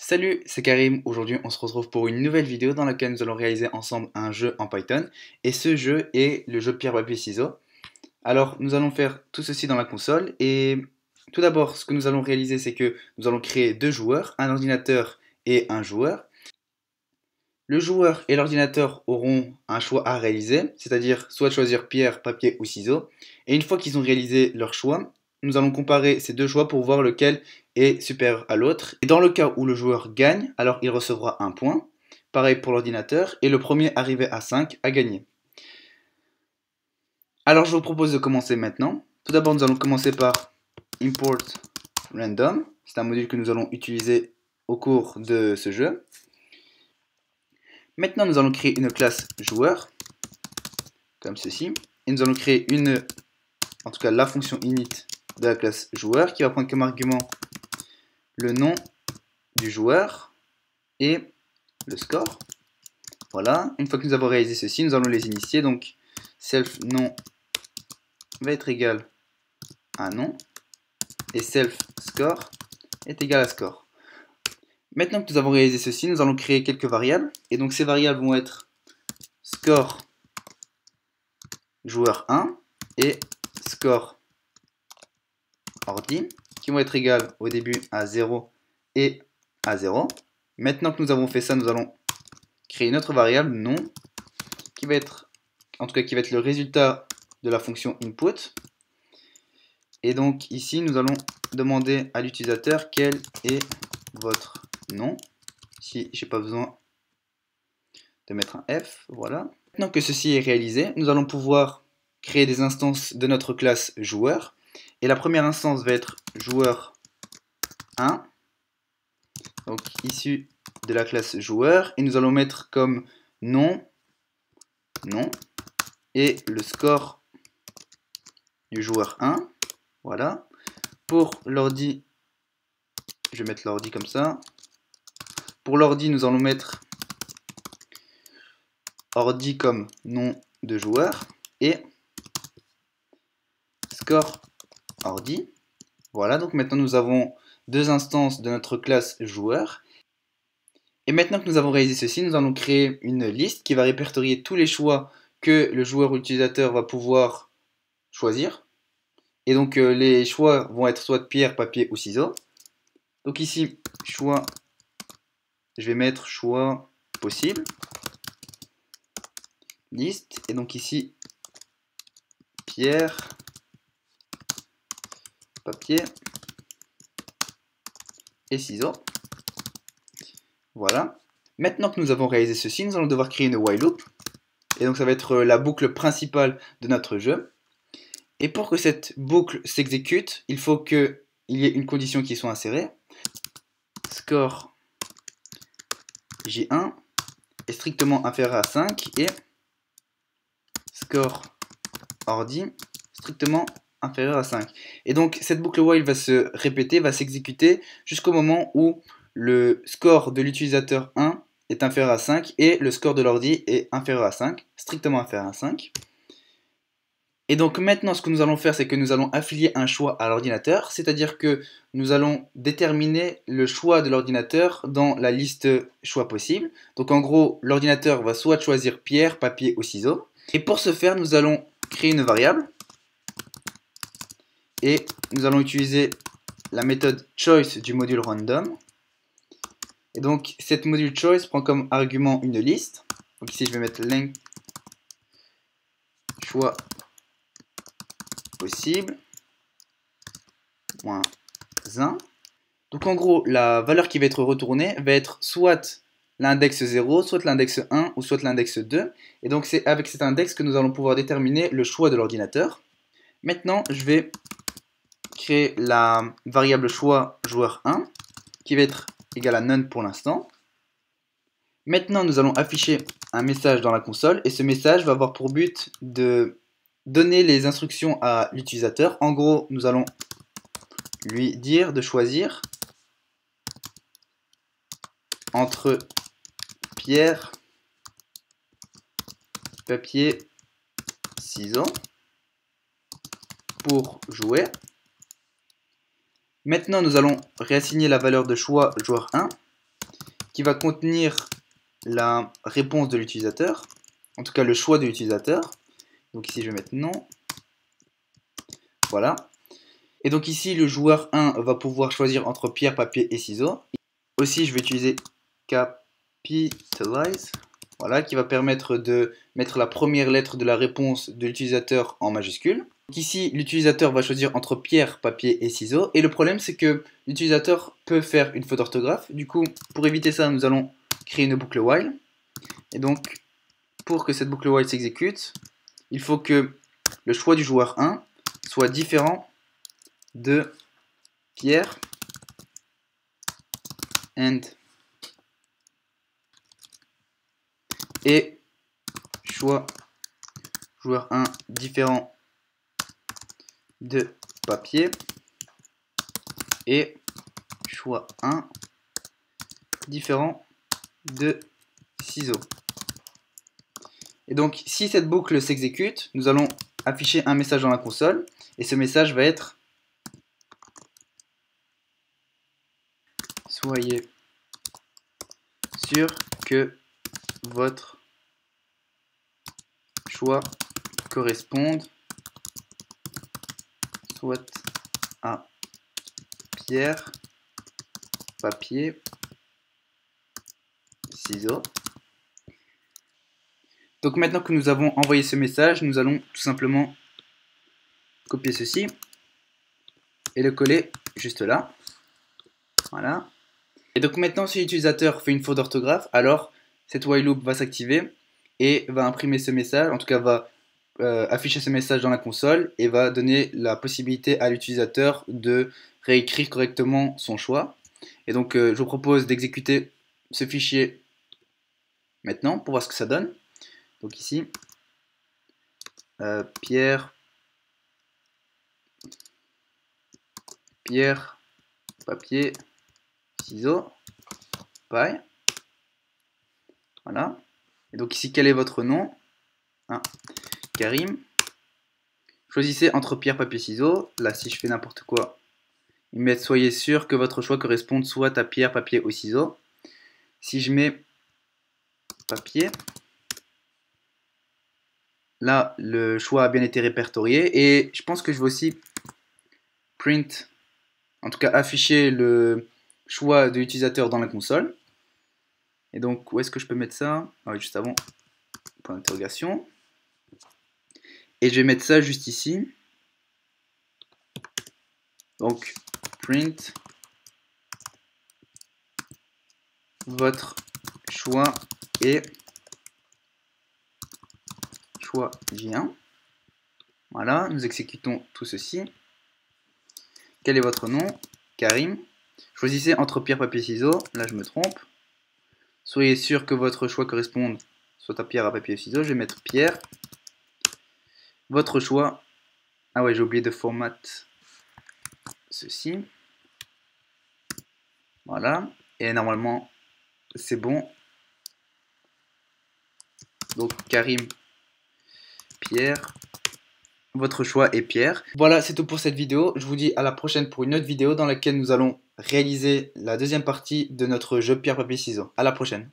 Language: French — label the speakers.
Speaker 1: Salut, c'est Karim. Aujourd'hui, on se retrouve pour une nouvelle vidéo dans laquelle nous allons réaliser ensemble un jeu en Python. Et ce jeu est le jeu pierre, papier, ciseaux. Alors, nous allons faire tout ceci dans la console. Et tout d'abord, ce que nous allons réaliser, c'est que nous allons créer deux joueurs, un ordinateur et un joueur. Le joueur et l'ordinateur auront un choix à réaliser, c'est-à-dire soit choisir pierre, papier ou ciseaux. Et une fois qu'ils ont réalisé leur choix, nous allons comparer ces deux choix pour voir lequel est supérieur à l'autre. Et dans le cas où le joueur gagne, alors il recevra un point. Pareil pour l'ordinateur. Et le premier arrivé à 5 a gagné. Alors je vous propose de commencer maintenant. Tout d'abord, nous allons commencer par import random. C'est un module que nous allons utiliser au cours de ce jeu. Maintenant, nous allons créer une classe joueur, comme ceci. Et nous allons créer en tout cas la fonction init de la classe joueur, qui va prendre comme argument le nom du joueur et le score. Voilà. Une fois que nous avons réalisé ceci, nous allons les initier. Donc, self nom va être égal à nom. Et self score est égal à score. Maintenant que nous avons réalisé ceci, nous allons créer quelques variables. Et donc, ces variables vont être score joueur 1 et score ordi, qui vont être égales au début à 0 et à 0. Maintenant que nous avons fait ça, nous allons créer une autre variable, nom, qui va être, en tout cas, qui va être le résultat de la fonction input. Et donc ici, nous allons demander à l'utilisateur quel est votre nom. Si j'ai pas besoin de mettre un F, voilà. Maintenant que ceci est réalisé, nous allons pouvoir créer des instances de notre classe joueur. Et la première instance va être joueur 1, donc issu de la classe joueur, et nous allons mettre comme nom, et le score du joueur 1, voilà. Pour l'ordi, je vais mettre l'ordi comme ça. Pour l'ordi, nous allons mettre ordi comme nom de joueur, et score ordi. Voilà, donc maintenant nous avons deux instances de notre classe joueur. Et maintenant que nous avons réalisé ceci, nous allons créer une liste qui va répertorier tous les choix que le joueur ou l'utilisateur va pouvoir choisir. Et donc les choix vont être soit de pierre, papier ou ciseaux. Donc ici, choix, je vais mettre choix possible, liste, et donc ici, pierre, papier et ciseaux. Voilà. Maintenant que nous avons réalisé ceci, nous allons devoir créer une while loop. Et donc ça va être la boucle principale de notre jeu. Et pour que cette boucle s'exécute, il faut qu'il y ait une condition qui soit insérée. Score J1 est strictement inférieur à 5 et score ordi strictement inférieur à 5. Et donc cette boucle while va se répéter, va s'exécuter jusqu'au moment où le score de l'utilisateur 1 est inférieur à 5 et le score de l'ordi est inférieur à 5, strictement inférieur à 5. Et donc maintenant ce que nous allons faire, c'est que nous allons affilier un choix à l'ordinateur, c'est-à-dire que nous allons déterminer le choix de l'ordinateur dans la liste choix possible. Donc en gros, l'ordinateur va soit choisir pierre, papier ou ciseaux. Et pour ce faire, nous allons créer une variable et nous allons utiliser la méthode choice du module random. Et donc cette module choice prend comme argument une liste. Donc ici je vais mettre length choix possible moins 1. Donc en gros, la valeur qui va être retournée va être soit l'index 0, soit l'index 1 ou soit l'index 2. Et donc c'est avec cet index que nous allons pouvoir déterminer le choix de l'ordinateur. Maintenant, je vais créer la variable choix joueur 1 qui va être égale à none pour l'instant. Maintenant, nous allons afficher un message dans la console et ce message va avoir pour but de donner les instructions à l'utilisateur. En gros, nous allons lui dire de choisir entre pierre, papier, ciseaux pour jouer. Maintenant, nous allons réassigner la valeur de choix joueur 1 qui va contenir la réponse de l'utilisateur, en tout cas le choix de l'utilisateur. Donc ici je vais mettre non. Voilà. Et donc ici le joueur 1 va pouvoir choisir entre pierre, papier et ciseaux. Aussi je vais utiliser capitalize, voilà, qui va permettre de mettre la première lettre de la réponse de l'utilisateur en majuscule. Donc ici l'utilisateur va choisir entre pierre, papier et ciseaux. Et le problème c'est que l'utilisateur peut faire une faute d'orthographe. Du coup pour éviter ça nous allons créer une boucle while. Et donc pour que cette boucle while s'exécute, il faut que le choix du joueur 1 soit différent de pierre and et choix joueur 1 différent de papier et choix 1 différent de ciseaux. Et donc si cette boucle s'exécute, nous allons afficher un message dans la console et ce message va être: soyez sûr que votre choix corresponde soit à pierre, papier, ciseaux. Donc maintenant que nous avons envoyé ce message, nous allons tout simplement copier ceci et le coller juste là. Voilà. Et donc maintenant si l'utilisateur fait une faute d'orthographe, alors cette while loop va s'activer et va imprimer ce message, en tout cas va afficher ce message dans la console et va donner la possibilité à l'utilisateur de réécrire correctement son choix. Et donc je vous propose d'exécuter ce fichier maintenant pour voir ce que ça donne. Donc ici, pierre, papier, ciseaux, paille. Voilà. Et donc ici, quel est votre nom? Karim. Choisissez entre pierre, papier, ciseaux. Là, si je fais n'importe quoi, ils mettent soyez sûr que votre choix corresponde soit à pierre, papier ou ciseaux. Si je mets papier, là, le choix a bien été répertorié. Et je pense que je vais aussi print, en tout cas afficher le choix de l'utilisateur dans la console. Et donc, où est-ce que je peux mettre ça? Ah oui, juste avant, point d'interrogation. Et je vais mettre ça juste ici. Donc, print votre choix est choix J1. Voilà, nous exécutons tout ceci. Quel est votre nom? Karim. Choisissez entre pierre, papier, ciseaux. Là, je me trompe. Soyez sûr que votre choix corresponde soit à pierre, à papier, ciseaux. Je vais mettre pierre. Votre choix. Ah ouais, j'ai oublié de format ceci. Voilà. Et normalement, c'est bon. Donc, Karim, pierre. Votre choix est pierre. Voilà, c'est tout pour cette vidéo. Je vous dis à la prochaine pour une autre vidéo dans laquelle nous allons réaliser la deuxième partie de notre jeu pierre, papier, ciseaux. À la prochaine.